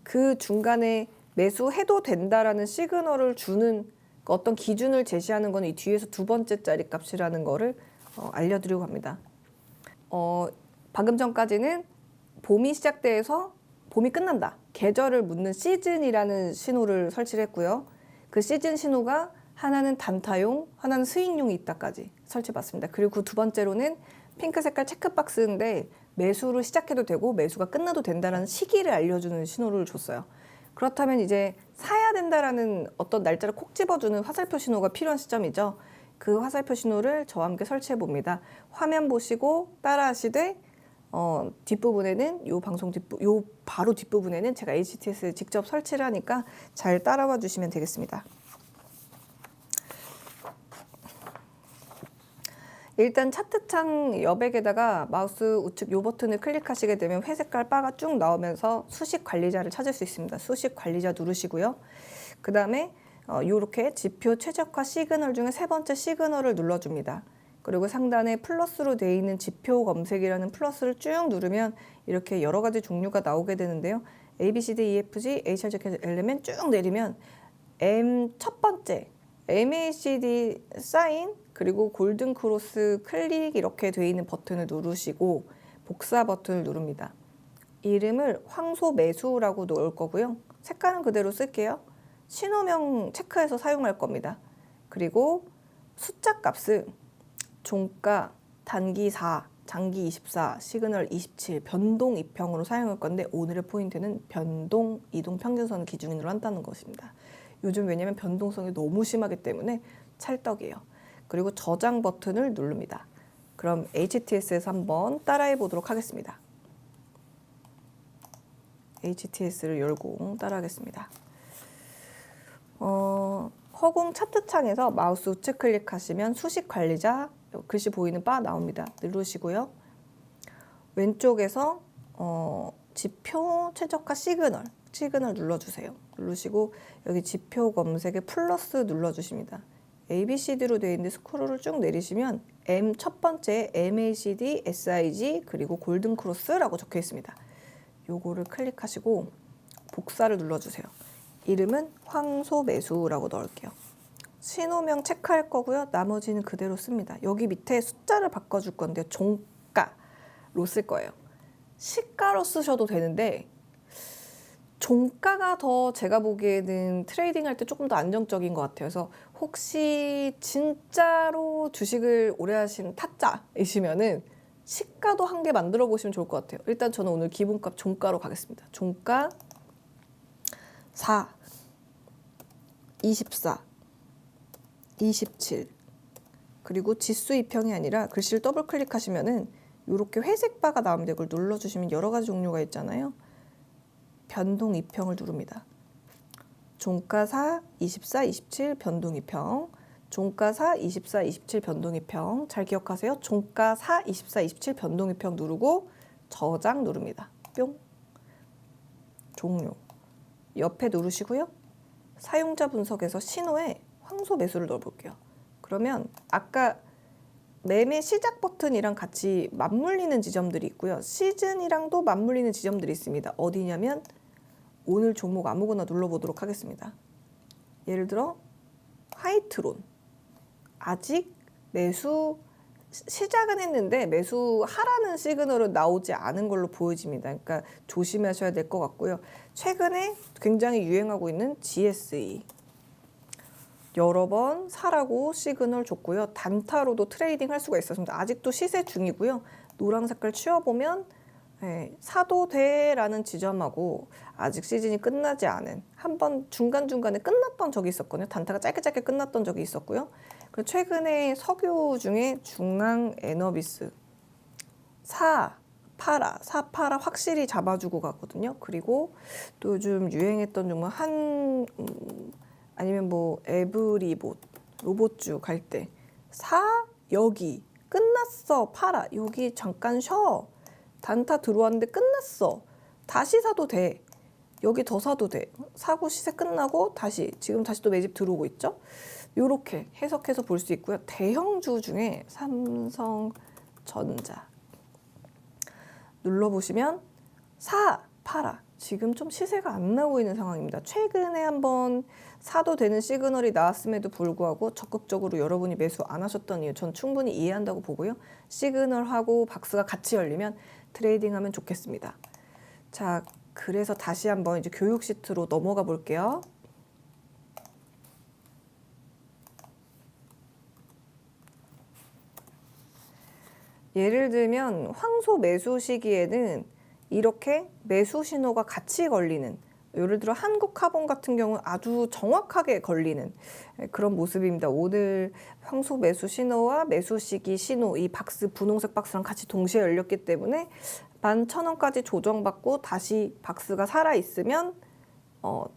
그 중간에 매수해도 된다라는 시그널을 주는 어떤 기준을 제시하는 건 이 뒤에서 두 번째 자리 값이라는 거를 알려드리려고 합니다. 방금 전까지는 봄이 시작돼서 봄이 끝난다. 계절을 묻는 시즌이라는 신호를 설치를 했고요. 그 시즌 신호가 하나는 단타용, 하나는 스윙용이 있다까지 설치해봤습니다. 그리고 그 두 번째로는 핑크 색깔 체크박스인데 매수를 시작해도 되고 매수가 끝나도 된다라는 시기를 알려주는 신호를 줬어요. 그렇다면 이제 사야 된다라는 어떤 날짜를 콕 집어주는 화살표 신호가 필요한 시점이죠. 그 화살표 신호를 저와 함께 설치해 봅니다. 화면 보시고 따라하시되 뒷부분에는 요 바로 뒷부분에는 제가 HTS를 직접 설치를 하니까 잘 따라와 주시면 되겠습니다. 일단 차트창 여백에다가 마우스 우측 요 버튼을 클릭하시게 되면 회색깔 바가 쭉 나오면서 수식 관리자를 찾을 수 있습니다. 수식 관리자 누르시고요. 그 다음에 이렇게 지표 최적화 시그널 중에 세 번째 시그널을 눌러줍니다. 그리고 상단에 플러스로 되어 있는 지표 검색이라는 플러스를 쭉 누르면 이렇게 여러 가지 종류가 나오게 되는데요. A, B, C, D, E, F, G, H, I, J, K, L, M, N 쭉 내리면 M 첫 번째 MACD 사인 그리고 골든 크로스 클릭 이렇게 되어 있는 버튼을 누르시고 복사 버튼을 누릅니다. 이름을 황소 매수라고 넣을 거고요. 색깔은 그대로 쓸게요. 신호명 체크해서 사용할 겁니다. 그리고 숫자 값은 종가, 단기 4, 장기 24, 시그널 27, 변동 이평으로 사용할 건데 오늘의 포인트는 변동 이동 평균선 기준으로 한다는 것입니다. 요즘 왜냐면 변동성이 너무 심하기 때문에 찰떡이에요. 그리고 저장 버튼을 누릅니다. 그럼 HTS에서 한번 따라해 보도록 하겠습니다. HTS를 열고 따라하겠습니다. 허공 차트창에서 마우스 우측 클릭하시면 수식 관리자 글씨 보이는 바 나옵니다. 누르시고요. 왼쪽에서 지표 최적화 시그널 눌러주세요. 누르시고 여기 지표 검색에 플러스 눌러주십니다. ABCD로 되어 있는데 스크롤을 쭉 내리시면 M 첫 번째 MACD, SIG 그리고 골든 크로스라고 적혀 있습니다. 요거를 클릭하시고 복사를 눌러주세요. 이름은 황소 매수라고 넣을게요. 신호명 체크할 거고요. 나머지는 그대로 씁니다. 여기 밑에 숫자를 바꿔줄 건데요. 종가로 쓸 거예요. 시가로 쓰셔도 되는데 종가가 더 제가 보기에는 트레이딩 할 때 조금 더 안정적인 것 같아요. 그래서 혹시 진짜로 주식을 오래 하신 타짜이시면은 시가도 한 개 만들어 보시면 좋을 것 같아요. 일단 저는 오늘 기본값 종가로 가겠습니다. 종가 4, 24, 27 그리고 지수 이평이 아니라 글씨를 더블 클릭하시면은 이렇게 회색 바가 나옵니다. 이걸 눌러주시면 여러 가지 종류가 있잖아요. 변동 이평을 누릅니다. 종가 4, 24, 27 변동 이평 종가 4, 24, 27 변동 이평 잘 기억하세요. 종가 4, 24, 27 변동 이평 누르고 저장 누릅니다. 뿅 종료 옆에 누르시고요. 사용자 분석에서 신호에 황소 매수를 넣어볼게요. 그러면 아까 매매 시작 버튼이랑 같이 맞물리는 지점들이 있고요. 시즌이랑도 맞물리는 지점들이 있습니다. 어디냐면 오늘 종목 아무거나 눌러보도록 하겠습니다. 예를 들어 화이트론 아직 매수 시작은 했는데 매수하라는 시그널은 나오지 않은 걸로 보여집니다. 그러니까 조심하셔야 될 것 같고요. 최근에 굉장히 유행하고 있는 GSE 여러 번 사라고 시그널 줬고요. 단타로도 트레이딩 할 수가 있었습니다. 아직도 시세 중이고요. 노란 색깔 치워보면 사도 돼라는 지점하고 아직 시즌이 끝나지 않은 한번 중간중간에 끝났던 적이 있었거든요. 단타가 짧게 끝났던 적이 있었고요. 그리고 최근에 석유 중에 중앙 에너비스 사파라 확실히 잡아주고 가거든요. 그리고 또 요즘 유행했던 종목 아니면 뭐 에브리봇 로봇주 갈 때 여기 끝났어. 팔아. 여기 잠깐 쉬어. 단타 들어왔는데 끝났어. 다시 사도 돼. 여기 더 사도 돼. 사고 시세 끝나고 지금 다시 또 매집 들어오고 있죠. 요렇게 해석해서 볼 수 있고요. 대형주 중에 삼성전자 눌러보시면 사, 팔아. 지금 좀 시세가 안 나오고 있는 상황입니다. 최근에 한번 사도 되는 시그널이 나왔음에도 불구하고 적극적으로 여러분이 매수 안 하셨던 이유 전 충분히 이해한다고 보고요. 시그널하고 박스가 같이 열리면 트레이딩하면 좋겠습니다. 자, 그래서 다시 한번 이제 교육 시트로 넘어가 볼게요. 예를 들면 황소 매수 시기에는 이렇게 매수 신호가 같이 걸리는, 예를 들어 한국카본 같은 경우는 아주 정확하게 걸리는 그런 모습입니다. 오늘 황소 매수 신호와 매수 시기 신호, 이 박스, 분홍색 박스랑 같이 동시에 열렸기 때문에 11,000원까지 조정받고 다시 박스가 살아있으면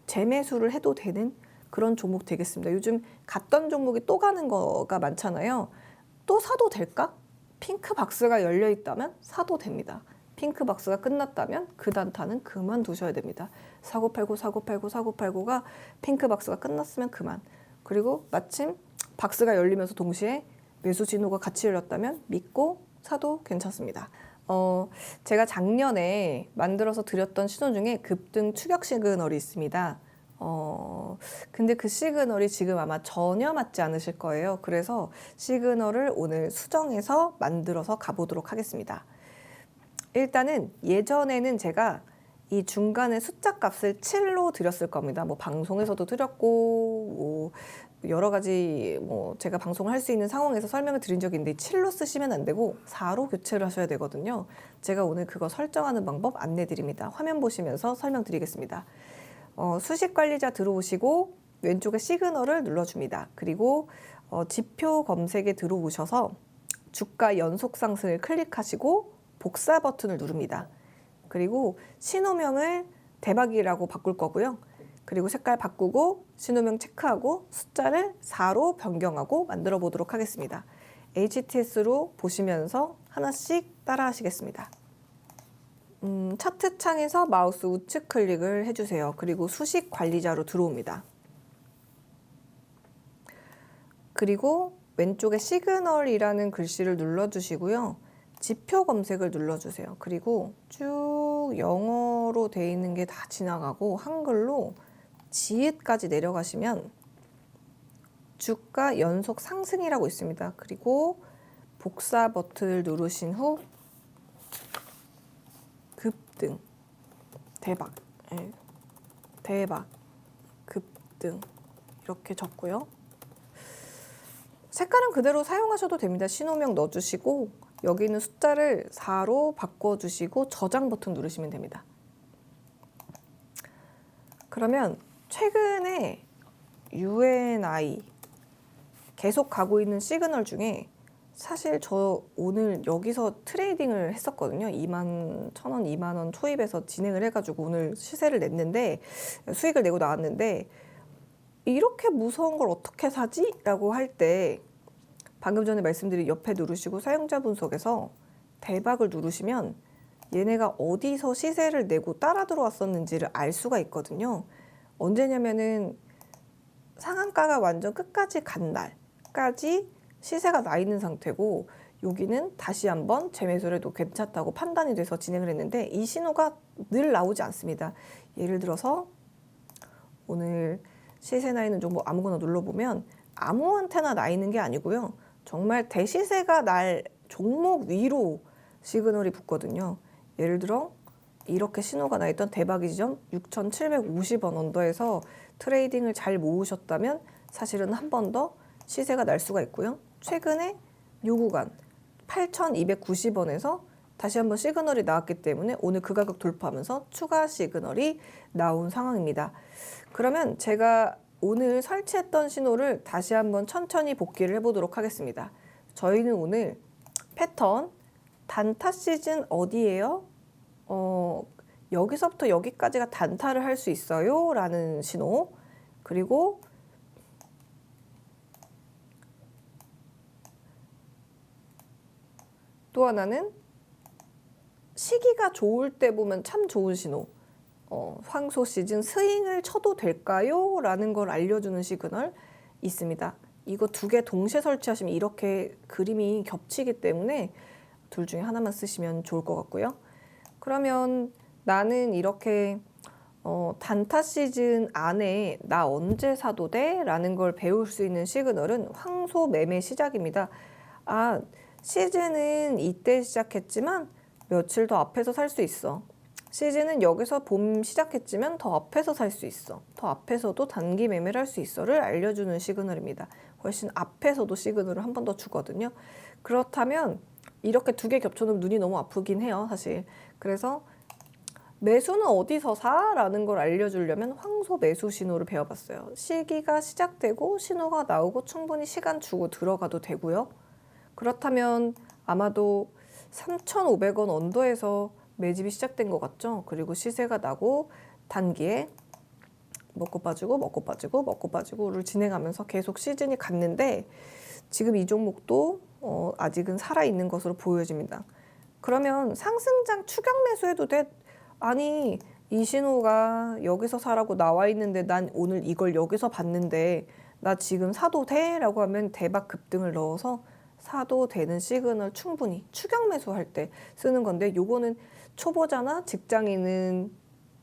재매수를 해도 되는 그런 종목 되겠습니다. 요즘 갔던 종목이 또 가는 거가 많잖아요. 또 사도 될까? 핑크 박스가 열려 있다면 사도 됩니다. 핑크 박스가 끝났다면 그 단타는 그만두셔야 됩니다. 사고 팔고 사고 팔고 사고 팔고가 핑크 박스가 끝났으면 그만. 그리고 마침 박스가 열리면서 동시에 매수 신호가 같이 열렸다면 믿고 사도 괜찮습니다. 제가 작년에 만들어서 드렸던 신호 중에 급등 추격 시그널이 있습니다. 근데 그 시그널이 지금 아마 전혀 맞지 않으실 거예요. 그래서 시그널을 오늘 수정해서 만들어서 가보도록 하겠습니다. 일단은 예전에는 제가 이 중간에 숫자 값을 7로 드렸을 겁니다. 뭐 방송에서도 드렸고 뭐 여러 가지 뭐 제가 방송을 할 수 있는 상황에서 설명을 드린 적이 있는데 7로 쓰시면 안 되고 4로 교체를 하셔야 되거든요. 제가 오늘 그거 설정하는 방법 안내 드립니다. 화면 보시면서 설명드리겠습니다. 수식 관리자 들어오시고 왼쪽에 시그널을 눌러줍니다. 그리고 지표 검색에 들어오셔서 주가 연속 상승을 클릭하시고 복사 버튼을 누릅니다. 그리고 신호명을 대박이라고 바꿀 거고요. 그리고 색깔 바꾸고 신호명 체크하고 숫자를 4로 변경하고 만들어 보도록 하겠습니다. HTS로 보시면서 하나씩 따라 하시겠습니다. 차트 창에서 마우스 우측 클릭을 해주세요. 그리고 수식 관리자로 들어옵니다. 그리고 왼쪽에 시그널이라는 글씨를 눌러주시고요. 지표 검색을 눌러주세요. 그리고 쭉 영어로 되어 있는 게 다 지나가고 한글로 지읒까지 내려가시면 주가 연속 상승이라고 있습니다. 그리고 복사 버튼을 누르신 후 급등, 대박, 대박, 급등 이렇게 적고요. 색깔은 그대로 사용하셔도 됩니다. 신호명 넣어주시고 여기는 숫자를 4로 바꿔주시고 저장 버튼 누르시면 됩니다. 그러면 최근에 UNI 계속 가고 있는 시그널 중에 사실 저 오늘 여기서 트레이딩을 했었거든요. 21,000원, 2만원 초입에서 진행을 해가지고 오늘 시세를 냈는데 수익을 내고 나왔는데 이렇게 무서운 걸 어떻게 사지? 라고 할 때 방금 전에 말씀드린 옆에 누르시고 사용자 분석에서 대박을 누르시면 얘네가 어디서 시세를 내고 따라 들어왔었는지를 알 수가 있거든요. 언제냐면은 상한가가 완전 끝까지 간 날까지 시세가 나 있는 상태고 여기는 다시 한번 재매수를 해도 괜찮다고 판단이 돼서 진행을 했는데 이 신호가 늘 나오지 않습니다. 예를 들어서 오늘 시세 나 있는 종목 아무거나 눌러보면 아무한테나 나 있는 게 아니고요. 정말 대시세가 날 종목 위로 시그널이 붙거든요. 예를 들어 이렇게 신호가 나 있던 대박이 지점 6,750원 언더에서 트레이딩을 잘 모으셨다면 사실은 한 번 더 시세가 날 수가 있고요. 최근에 요 구간 8,290원에서 다시 한번 시그널이 나왔기 때문에 오늘 그 가격 돌파하면서 추가 시그널이 나온 상황입니다. 그러면 제가 오늘 설치했던 신호를 다시 한번 천천히 복기를 해보도록 하겠습니다. 저희는 오늘 패턴 단타 시즌 어디예요? 여기서부터 여기까지가 단타를 할 수 있어요 라는 신호, 그리고 또 하나는 시기가 좋을 때 보면 참 좋은 신호. 황소 시즌 스윙을 쳐도 될까요? 라는 걸 알려주는 시그널 있습니다. 이거 두 개 동시에 설치하시면 이렇게 그림이 겹치기 때문에 둘 중에 하나만 쓰시면 좋을 것 같고요. 그러면 나는 이렇게 단타 시즌 안에 나 언제 사도 돼? 라는 걸 배울 수 있는 시그널은 황소 매매 시작입니다. 아, 시즌은 이때 시작했지만 며칠 더 앞에서 살 수 있어. 시즌은 여기서 봄 시작했지만 더 앞에서 살 수 있어. 더 앞에서도 단기 매매를 할 수 있어를 알려주는 시그널입니다. 훨씬 앞에서도 시그널을 한 번 더 주거든요. 그렇다면 이렇게 두 개 겹쳐놓으면 눈이 너무 아프긴 해요, 사실. 그래서 매수는 어디서 사? 라는 걸 알려주려면 황소 매수 신호를 배워봤어요. 시기가 시작되고 신호가 나오고 충분히 시간 주고 들어가도 되고요. 그렇다면 아마도 3,500원 언더에서 매집이 시작된 것 같죠? 그리고 시세가 나고 단기에 먹고 빠지고 먹고 빠지고 먹고 빠지고를 진행하면서 계속 시즌이 갔는데 지금 이 종목도 아직은 살아있는 것으로 보여집니다. 그러면 상승장 추격 매수해도 돼? 아니, 이 신호가 여기서 사라고 나와 있는데 난 오늘 이걸 여기서 봤는데 나 지금 사도 돼? 라고 하면 대박 급등을 넣어서 사도 되는 시그널 충분히 추격 매수할 때 쓰는 건데 요거는 초보자나 직장인은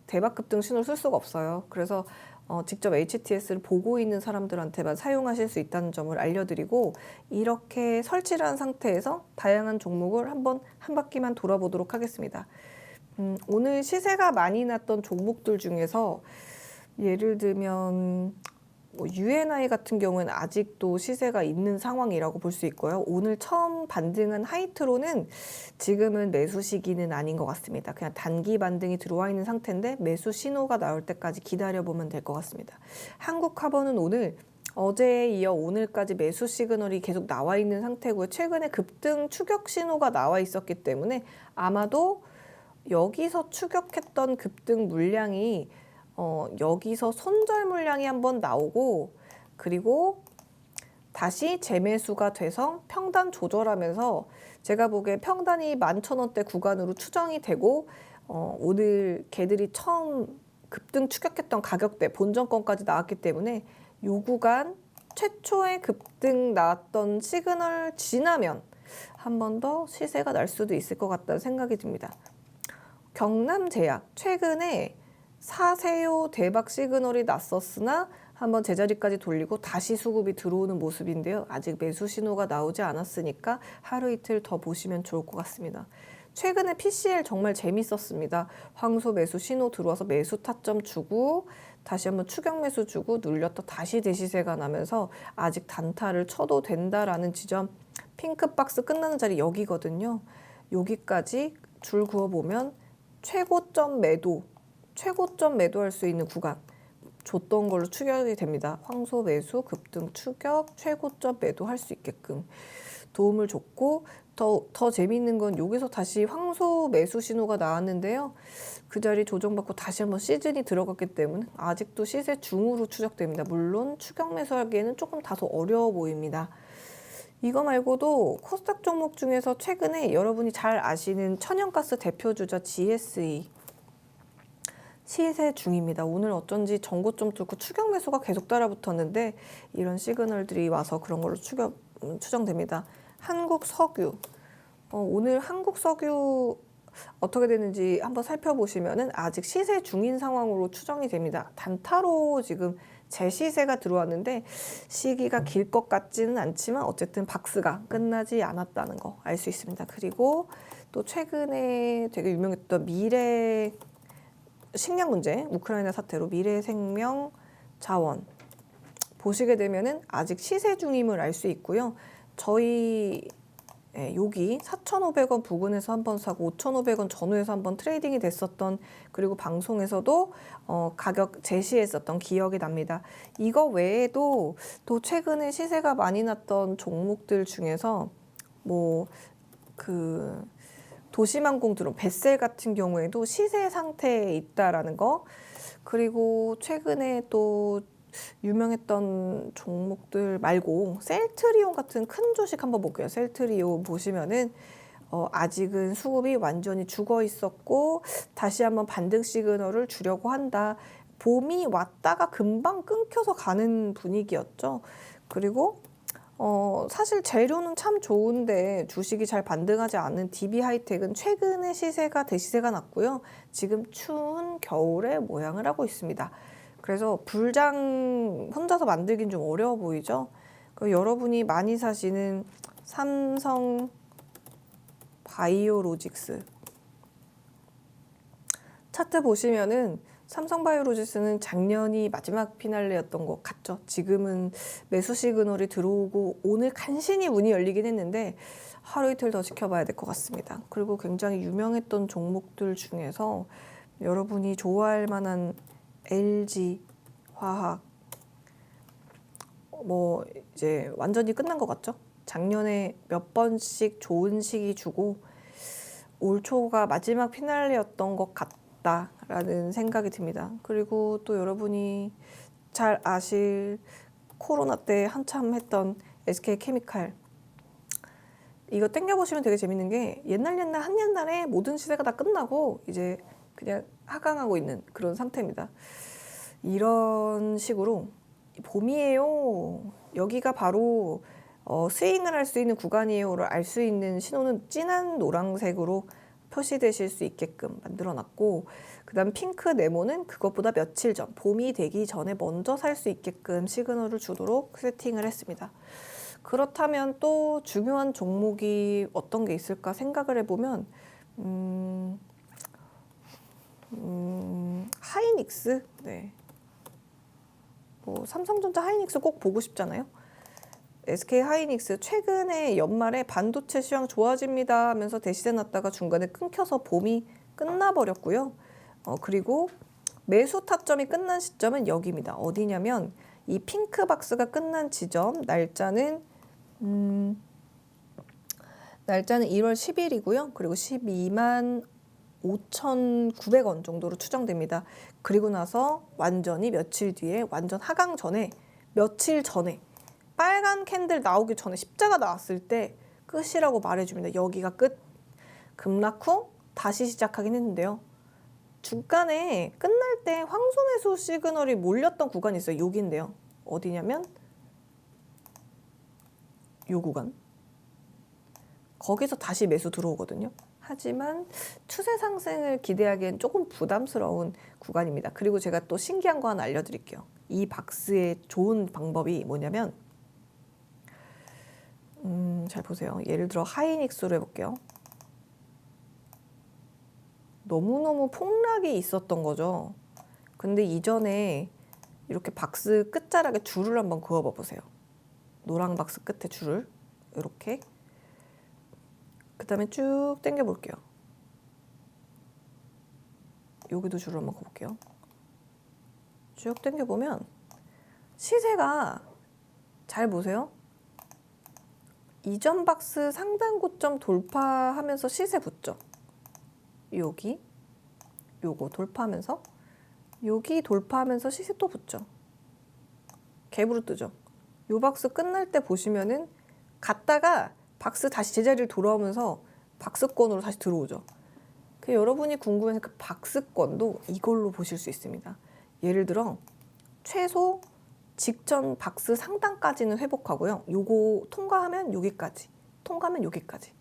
대박 급등 신호를 쓸 수가 없어요. 그래서 직접 HTS를 보고 있는 사람들한테만 사용하실 수 있다는 점을 알려드리고 이렇게 설치를 한 상태에서 다양한 종목을 한번 한 바퀴만 돌아보도록 하겠습니다. 오늘 시세가 많이 났던 종목들 중에서 예를 들면 UNI 같은 경우에는 아직도 시세가 있는 상황이라고 볼 수 있고요. 오늘 처음 반등한 하이트로는 지금은 매수 시기는 아닌 것 같습니다. 그냥 단기 반등이 들어와 있는 상태인데 매수 신호가 나올 때까지 기다려보면 될 것 같습니다. 한국화버는 오늘 어제에 이어 오늘까지 매수 시그널이 계속 나와 있는 상태고요. 최근에 급등 추격 신호가 나와 있었기 때문에 아마도 여기서 추격했던 급등 물량이 여기서 손절 물량이 한번 나오고 그리고 다시 재매수가 돼서 평단 조절하면서 제가 보기에 평단이 11,000원대 구간으로 추정이 되고 오늘 걔들이 처음 급등 추격했던 가격대 본전권까지 나왔기 때문에 요 구간 최초의 급등 나왔던 시그널 지나면 한 번 더 시세가 날 수도 있을 것 같다는 생각이 듭니다. 경남제약 최근에 사세요 대박 시그널이 났었으나 한번 제자리까지 돌리고 다시 수급이 들어오는 모습인데요. 아직 매수 신호가 나오지 않았으니까 하루 이틀 더 보시면 좋을 것 같습니다. 최근에 PCL 정말 재밌었습니다. 황소 매수 신호 들어와서 매수 타점 주고 다시 한번 추격 매수 주고 눌렸다 다시 대시세가 나면서 아직 단타를 쳐도 된다라는 지점 핑크박스 끝나는 자리 여기거든요. 여기까지 줄 그어보면 최고점 매도할 수 있는 구간 줬던 걸로 추격이 됩니다. 황소 매수, 급등 추격, 최고점 매도할 수 있게끔 도움을 줬고 더 재미있는 건 여기서 다시 황소 매수 신호가 나왔는데요. 그 자리 조정받고 다시 한번 시즌이 들어갔기 때문에 아직도 시세 중으로 추적됩니다. 물론 추격 매수하기에는 조금 다소 어려워 보입니다. 이거 말고도 코스닥 종목 중에서 최근에 여러분이 잘 아시는 천연가스 대표주자 GSE 시세 중입니다. 오늘 어쩐지 전고점 뚫고 추격 매수가 계속 따라붙었는데 이런 시그널들이 와서 그런 걸로 추정됩니다. 한국석유 오늘 한국석유 어떻게 되는지 한번 살펴보시면은 아직 시세 중인 상황으로 추정이 됩니다. 단타로 지금 재시세가 들어왔는데 시기가 길 것 같지는 않지만 어쨌든 박스가 끝나지 않았다는 거 알 수 있습니다. 그리고 또 최근에 되게 유명했던 미래 식량 문제, 우크라이나 사태로 미래생명 자원 보시게 되면은 아직 시세 중임을 알 수 있고요. 저희 여기 4,500원 부근에서 한번 사고 5,500원 전후에서 한번 트레이딩이 됐었던 그리고 방송에서도 가격 제시했었던 기억이 납니다. 이거 외에도 또 최근에 시세가 많이 났던 종목들 중에서 도시망공 드론, 벳셀 같은 경우에도 시세 상태에 있다라는 거 그리고 최근에 또 유명했던 종목들 말고 셀트리온 같은 큰 주식 한번 볼게요. 셀트리온 보시면은 아직은 수급이 완전히 죽어 있었고 다시 한번 반등 시그널을 주려고 한다. 봄이 왔다가 금방 끊겨서 가는 분위기였죠. 그리고 사실 재료는 참 좋은데 주식이 잘 반등하지 않은 DB 하이텍은 최근에 시세가 대시세가 났고요. 지금 추운 겨울에 모양을 하고 있습니다. 그래서 불장 혼자서 만들긴 좀 어려워 보이죠. 여러분이 많이 사시는 삼성 바이오로직스 차트 보시면은 삼성바이오로직스는 작년이 마지막 피날레였던 것 같죠. 지금은 매수 시그널이 들어오고 오늘 간신히 문이 열리긴 했는데 하루 이틀 더 지켜봐야 될 것 같습니다. 그리고 굉장히 유명했던 종목들 중에서 여러분이 좋아할 만한 LG 화학 뭐 이제 완전히 끝난 것 같죠. 작년에 몇 번씩 좋은 시기 주고 올 초가 마지막 피날레였던 것 같다라는 생각이 듭니다. 그리고 또 여러분이 잘 아실 코로나 때 한참 했던 SK케미칼 이거 땡겨보시면 되게 재밌는 게 한 옛날에 모든 시대가 다 끝나고 이제 그냥 하강하고 있는 그런 상태입니다. 이런 식으로 봄이에요. 여기가 바로 스윙을 할 수 있는 구간이에요를 알 수 있는 신호는 진한 노란색으로 표시되실 수 있게끔 만들어놨고 그 다음 핑크 네모는 그것보다 며칠 전 봄이 되기 전에 먼저 살 수 있게끔 시그널을 주도록 세팅을 했습니다. 그렇다면 또 중요한 종목이 어떤 게 있을까 생각을 해보면 하이닉스 네. 뭐 삼성전자 하이닉스 꼭 보고 싶잖아요. SK 하이닉스 최근에 연말에 반도체 시황 좋아집니다 하면서 대시세 났다가 중간에 끊겨서 봄이 끝나버렸고요. 그리고 매수 타점이 끝난 시점은 여기입니다. 어디냐면 이 핑크 박스가 끝난 지점 날짜는 1월 10일이고요. 그리고 12만 5,900원 정도로 추정됩니다. 그리고 나서 완전히 며칠 뒤에 완전 하강 전에 며칠 전에 빨간 캔들 나오기 전에 십자가 나왔을 때 끝이라고 말해줍니다. 여기가 끝. 급락 후 다시 시작하긴 했는데요. 중간에 끝날 때 황소 매수 시그널이 몰렸던 구간이 있어요. 여기인데요. 어디냐면 요 구간. 거기서 다시 매수 들어오거든요. 하지만 추세 상승을 기대하기엔 조금 부담스러운 구간입니다. 그리고 제가 또 신기한 거 하나 알려드릴게요. 이 박스의 좋은 방법이 뭐냐면 잘 보세요. 예를 들어 하이닉스로 해볼게요. 너무너무 폭락이 있었던 거죠. 근데 이전에 이렇게 박스 끝자락에 줄을 한번 그어봐 보세요. 노랑 박스 끝에 줄을 이렇게 그 다음에 쭉 당겨 볼게요. 여기도 줄을 한번 그어볼게요. 쭉 당겨 보면 시세가 잘 보세요. 이전 박스 상단 고점 돌파하면서 시세 붙죠. 여기 요거 돌파하면서 여기 돌파하면서 시세 또 붙죠. 갭으로 뜨죠. 요 박스 끝날 때 보시면은 갔다가 박스 다시 제자리를 돌아오면서 박스권으로 다시 들어오죠. 그 여러분이 궁금해서 그 박스권도 이걸로 보실 수 있습니다. 예를 들어 최소 직전 박스 상단까지는 회복하고요. 요거 통과하면 여기까지, 통과하면 여기까지.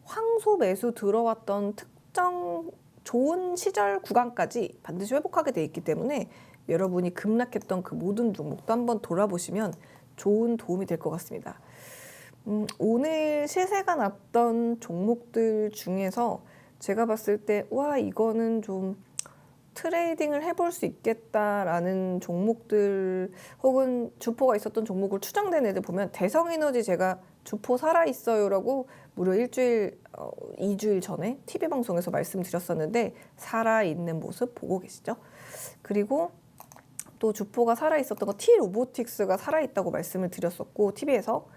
황소 매수 들어왔던 특정 좋은 시절 구간까지 반드시 회복하게 돼 있기 때문에 여러분이 급락했던 그 모든 종목도 한번 돌아보시면 좋은 도움이 될 것 같습니다. 오늘 시세가 났던 종목들 중에서 제가 봤을 때 와 이거는 좀 트레이딩을 해볼 수 있겠다라는 종목들 혹은 주포가 있었던 종목을 추정된 애들 보면 대성에너지 제가 주포 살아있어요라고 무려 2주일 전에 TV방송에서 말씀드렸었는데 살아있는 모습 보고 계시죠? 그리고 또 주포가 살아있었던 거 T로보틱스가 살아있다고 말씀을 드렸었고 TV에서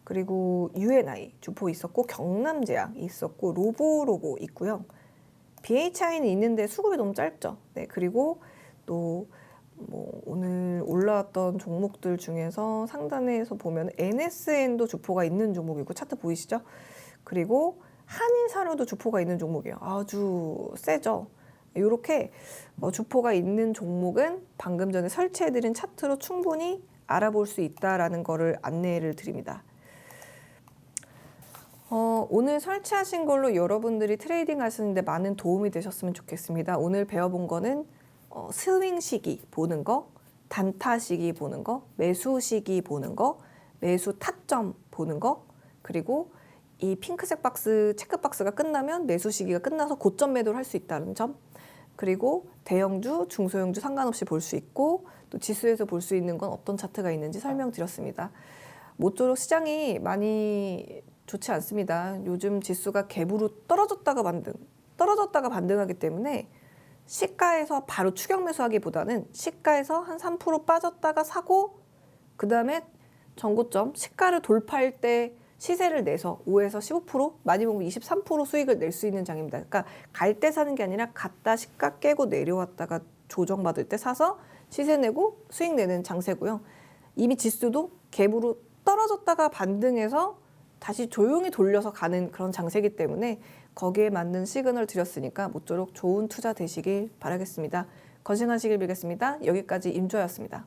그리고 UNI 주포 있었고 경남제약 있었고 로보로보 있고요. BHI는 있는데 수급이 너무 짧죠. 네, 그리고 또 뭐 오늘 올라왔던 종목들 중에서 상단에서 보면 NSN도 주포가 있는 종목이고 차트 보이시죠? 그리고 한인사료도 주포가 있는 종목이에요. 아주 세죠. 이렇게 주포가 있는 종목은 방금 전에 설치해드린 차트로 충분히 알아볼 수 있다라는 거를 안내를 드립니다. 오늘 설치하신 걸로 여러분들이 트레이딩 하시는데 많은 도움이 되셨으면 좋겠습니다. 오늘 배워본 거는 스윙 시기 보는 거, 단타 시기 보는 거, 매수 시기 보는 거, 매수 타점 보는 거, 그리고 이 핑크색 박스, 체크 박스가 끝나면 매수 시기가 끝나서 고점 매도를 할 수 있다는 점, 그리고 대형주, 중소형주 상관없이 볼 수 있고 또 지수에서 볼 수 있는 건 어떤 차트가 있는지 설명드렸습니다. 모쪼록 시장이 많이 좋지 않습니다. 요즘 지수가 갭으로 떨어졌다가 반등하기 때문에 시가에서 바로 추격 매수하기보다는 시가에서 한 3% 빠졌다가 사고 그 다음에 전고점 시가를 돌파할 때 시세를 내서 5에서 15%, 많이 보면 23% 수익을 낼 수 있는 장입니다. 그러니까 갈 때 사는 게 아니라 갔다 시가 깨고 내려왔다가 조정받을 때 사서 시세 내고 수익 내는 장세고요. 이미 지수도 갭으로 떨어졌다가 반등해서 다시 조용히 돌려서 가는 그런 장세이기 때문에 거기에 맞는 시그널을 드렸으니까 모쪼록 좋은 투자 되시길 바라겠습니다. 건승하시길 빌겠습니다. 여기까지 임주아였습니다.